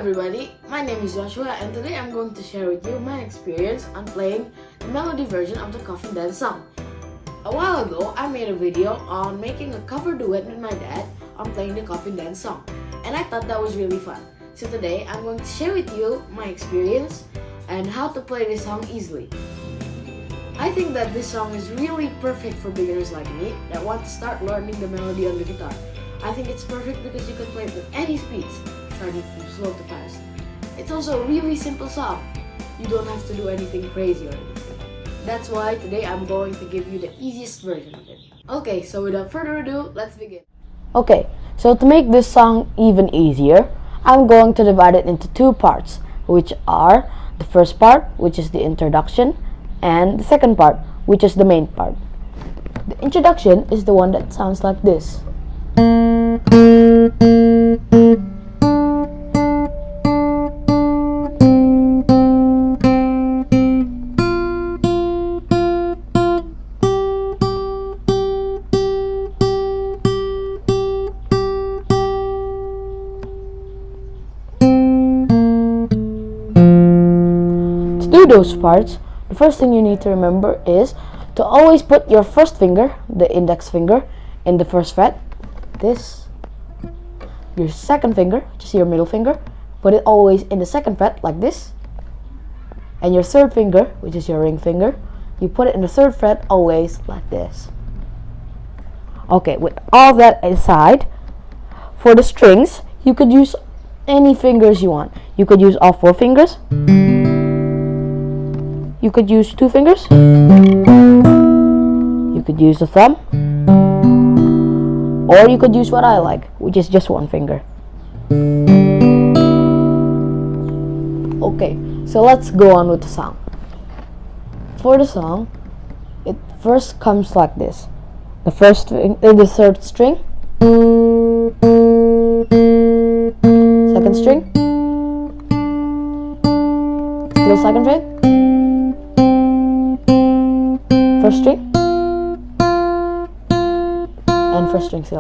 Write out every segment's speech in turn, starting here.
everybody, my name is Joshua and today I'm going to share with you my experience on playing the melody version of the Coffin dance song. A while ago, I made a video on making a cover duet with my dad on playing the Coffin dance song, and I thought that was really fun. So today, I'm going to share with you my experience and how to play this song easily. I think that this song is really perfect for beginners like me that want to start learning the melody on the guitar. I think it's perfect because you can play it with any speeds, starting from slow to fast. It's also a really simple song. You don't have to do anything crazy or anything. That's why today I'm going to give you the easiest version of it. Okay, so without further ado, let's begin. Okay, so to make this song even easier, I'm going to divide it into two parts, which are the first part, which is the introduction, and the second part, which is the main part. The introduction is the one that sounds like this. To do those parts, the first thing you need to remember is to always put your first finger, the index finger, in the first fret, this. Your second finger, which is your middle finger, put it always in the second fret like this. And your third finger, which is your ring finger, you put it in the third fret always like this. Okay, with all that aside, for the strings, you could use any fingers you want. You could use all four fingers. You could use two fingers. You could use the thumb. Or you could use what I like, which is just one finger. Okay, so let's go on with the song. For the song, it first comes like this. The third string, second string, still second string, first string, and first string still.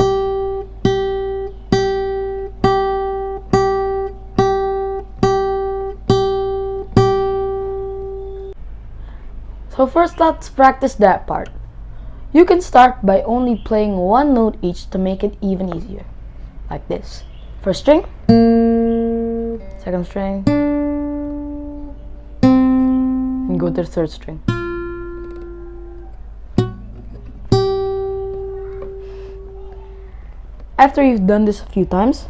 So first, let's practice that part. You can start by only playing one note each to make it even easier. Like this. First string, second string, and go to the third string. After you've done this a few times,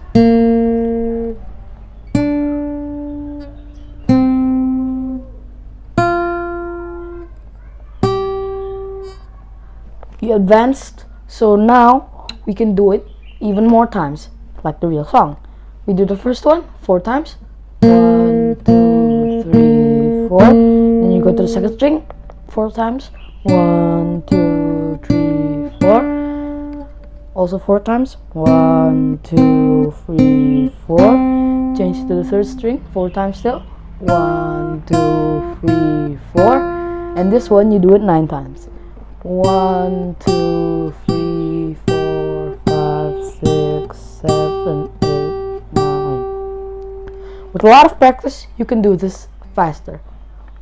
you advanced, so now we can do it even more times, like the real song. We do the first one 4 times. 1, 2, 3, 4. Then you go to the second string 4 times. 1, 2, 3, 4. Also 4 times. 1, 2, 3, 4. Change to the third string 4 times still. 1, 2, 3, 4. And this one you do it 9 times. 1, 2, 3, 4, 5, 6, 7, 8, 9. With a lot of practice, you can do this faster.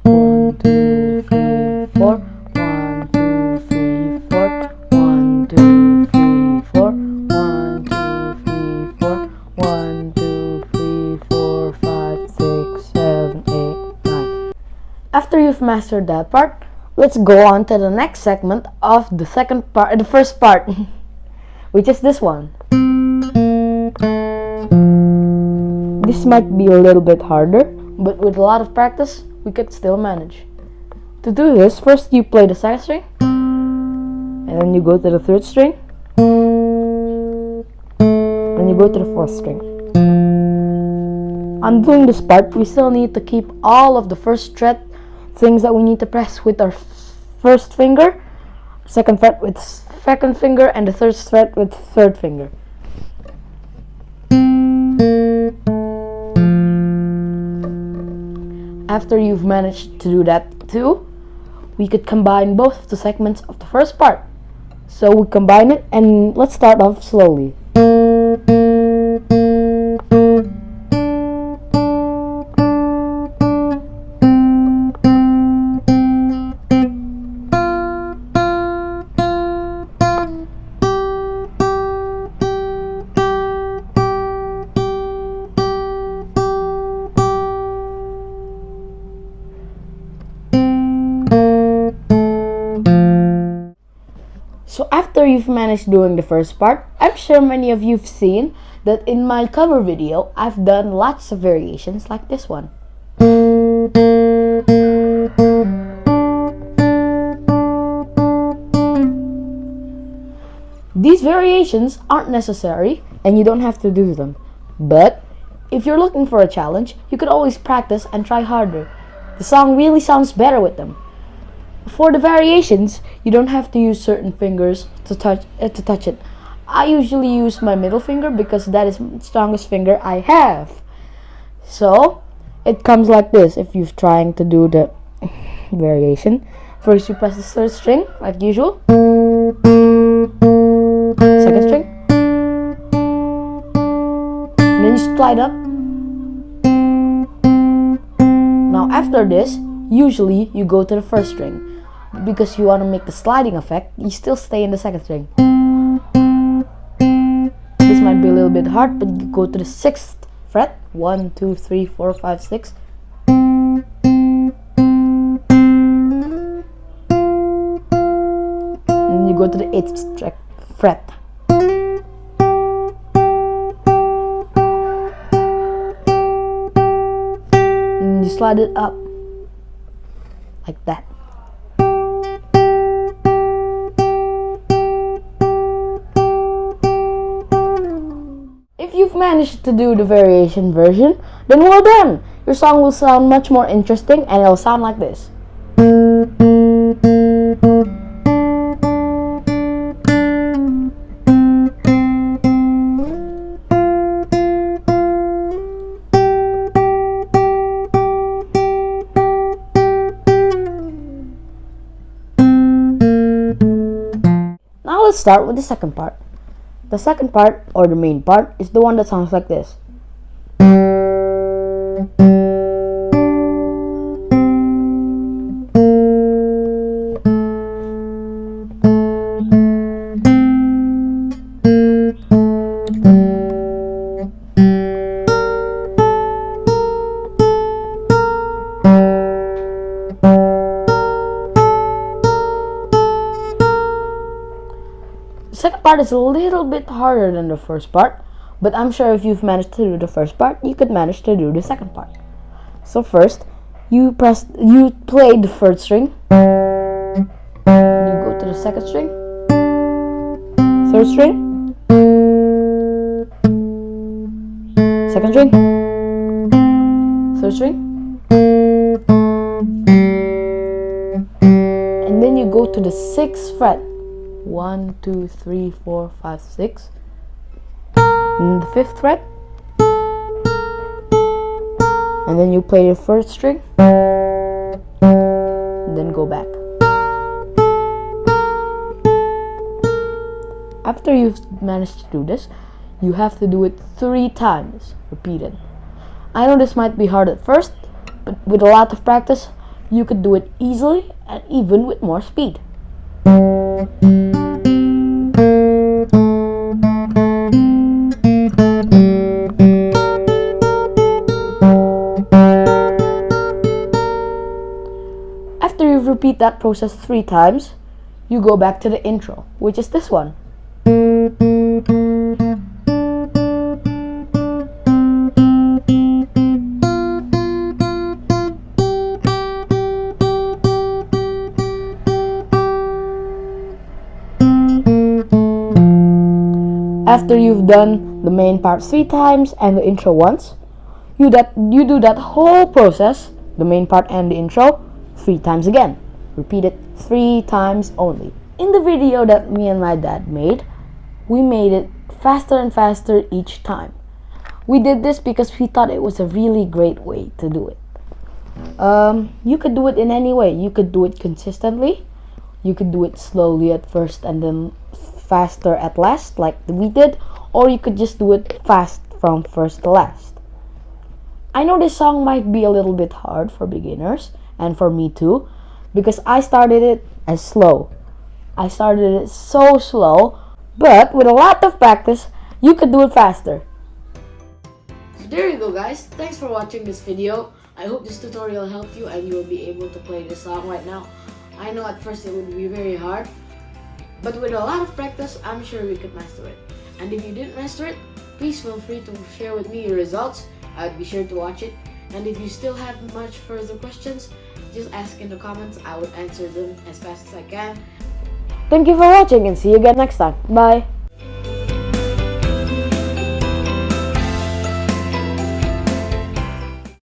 1, 2, 3, 4. 1, 2, 3, 4. 1, 2, 3, 4. 1, 2, 3, 4. 1, 2, 3, 4, 5, 6, 7, 8, 9. After you've mastered that part, let's go on to the next segment of the first part, which is this one. This might be a little bit harder, but with a lot of practice, we could still manage. To do this, first you play the second string, and then you go to the third string, and you go to the fourth string. On doing this part, we still need to keep all of the first fret things that we need to press with our first finger, second fret with second finger, and the third fret with third finger. After you've managed to do that too, we could combine both of the segments of the first part. So we combine it, and let's start off slowly. So after you've managed doing the first part, I'm sure many of you've seen that in my cover video, I've done lots of variations like this one. These variations aren't necessary and you don't have to do them. But if you're looking for a challenge, you could always practice and try harder. The song really sounds better with them. For the variations, you don't have to use certain fingers to touch it. I usually use my middle finger because that is the strongest finger I have. So it comes like this if you're trying to do the variation. First you press the third string like usual. Second string. And then you slide up. Now after this, usually you go to the first string. Because you want to make the sliding effect, you still stay in the second string. This might be a little bit hard, but you go to the 6th fret. 1, 2, 3, 4, 5, 6. And you go to the 8th fret. And you slide it up like that. If you've managed to do the variation version, then well done! Your song will sound much more interesting and it'll sound like this. Now let's start with the second part. The second part, or the main part, is the one that sounds like this. The second part is a little bit harder than the first part, but I'm sure if you've managed to do the first part, you could manage to do the second part. So first, you play the third string, you go to the second string, third string, second string, third string, and then you go to the 6th fret. 1, 2, 3, 4, 5, 6. And the 5th fret. And then you play the first string. And then go back. After you've managed to do this, you have to do it 3 times, repeated. I know this might be hard at first, but with a lot of practice, you could do it easily and even with more speed. After you repeat that process 3 times, you go back to the intro, which is this one. After you've done the main part 3 times and the intro once, you do that whole process, the main part and the intro, 3 times again. Repeat it 3 times only. In the video that me and my dad made, we made it faster and faster each time. We did this because we thought it was a really great way to do it. You could do it in any way. You could do it consistently. You could do it slowly at first and then faster at last, like we did, or you could just do it fast from first to last. I know this song might be a little bit hard for beginners, and for me too, because I started it as slow. I started it so slow, but with a lot of practice, you could do it faster. So there you go guys, thanks for watching this video. I hope this tutorial helped you and you will be able to play this song right now. I know at first it would be very hard, But with a lot of practice, I'm sure we could master it. And if you didn't master it, please feel free to share with me your results. I'd be sure to watch it. And if you still have much further questions, just ask in the comments. I will answer them as fast as I can. Thank you for watching and see you again next time. Bye.